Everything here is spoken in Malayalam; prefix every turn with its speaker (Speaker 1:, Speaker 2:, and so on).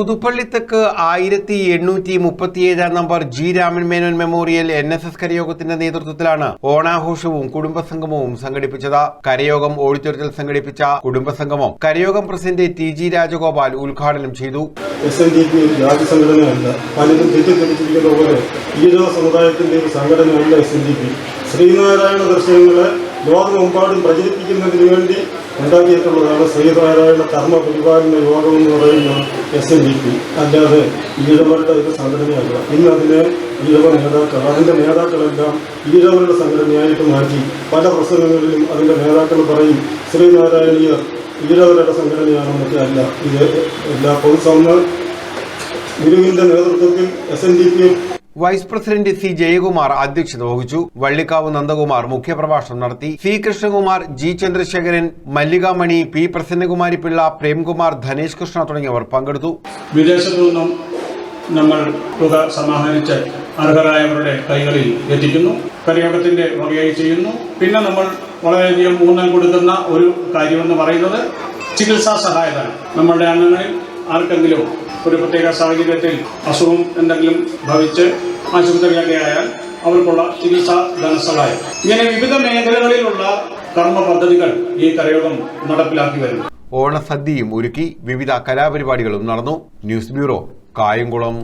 Speaker 1: പുതുപ്പള്ളിത്തക്ക് 1837 number G Raman Menon memorial NSS കരയോഗത്തിന്റെ നേതൃത്വത്തിലാണ് ഓണാഘോഷവും കുടുംബസംഗമവും സംഘടിപ്പിച്ചത്. കരയോഗം ഓഡിറ്റോറിയത്തിൽ സംഘടിപ്പിച്ച കുടുംബസംഗമം കരയോഗം പ്രസിഡന്റ് TG രാജഗോപാൽ ഉദ്ഘാടനം ചെയ്തു.
Speaker 2: SNDP രാജ്യസംഘടനയല്ല, പലരും തെറ്റിദ്ധരിച്ചിരിക്കുന്ന പോലെ ഈഴവ സമുദായത്തിന്റെ ഒരു സംഘടനയല്ല SNDP. ശ്രീനാരായണ ദർശനങ്ങളെ ലോകമെമ്പാടും പ്രചരിപ്പിക്കുന്നതിന് വേണ്ടി ഉണ്ടാക്കിയിട്ടുള്ളതാണ് ശ്രീനാരായണ കർമ്മ പരിപാലന യോഗം എന്ന് പറയുന്ന SNDP. അല്ലാതെ ഈഴവരുടെ ഒരു സംഘടനയല്ല. ഇന്ന് അതിനെ ഈഴവ നേതാക്കൾ, അതിൻ്റെ നേതാക്കളെല്ലാം ഈഴവരുടെ സംഘടനയായിട്ട് മാറ്റി പല പ്രസംഗങ്ങളിലും അതിൻ്റെ നേതാക്കൾ പറയും ശ്രീനാരായണീയർ ഈഴവരുടെ സംഘടനയാണെന്നൊക്കെ. അല്ല, ഇത് എല്ലാ പൊതുസമ്മ ഗുരുവിന്റെ നേതൃത്വത്തിൽ SNDP
Speaker 1: vice president C Jayakumar അധ്യക്ഷത വഹിച്ചു. വള്ളിക്കാവ് നന്ദകുമാർ മുഖ്യപ്രഭാഷണം നടത്തി. C Krishnakumar, G Chandrasekharan, മല്ലികാമണി, P Prasannakumari Pillai, Premkumar, Dhanesh Krishna തുടങ്ങിയവർ പങ്കെടുത്തു.
Speaker 3: വിദേശത്തു നിന്നും നമ്മൾ തുക സമാഹരിച്ച് അർഹരായവരുടെ കൈകളിൽ എത്തിക്കുന്നു, കരയോഗത്തിന്റെ വകയായി ചെയ്യുന്നു. പിന്നെ നമ്മൾ വളരെയധികം ഊന്നൽ കൊടുക്കുന്ന ഒരു കാര്യമെന്ന് പറയുന്നത് ചികിത്സാ സഹായതാണ്. നമ്മളുടെ അംഗങ്ങളിൽ ആർക്കെങ്കിലും ഒരു പ്രത്യേക സാഹചര്യത്തിൽ അസുഖം എന്തെങ്കിലും ഭവിച്ച് ആശുപത്രിയിലൊക്കെ ആയാൽ അവർക്കുള്ള ചികിത്സാ ധനസഹായം, ഇങ്ങനെ വിവിധ മേഖലകളിലുള്ള കർമ്മ പദ്ധതികൾ ഈ കരയോഗം നടപ്പിലാക്കി വരുന്നു.
Speaker 1: ഓണസദ്യയും ഒരുക്കി വിവിധ കലാപരിപാടികളും നടന്നു. News bureau, Kayamkulam.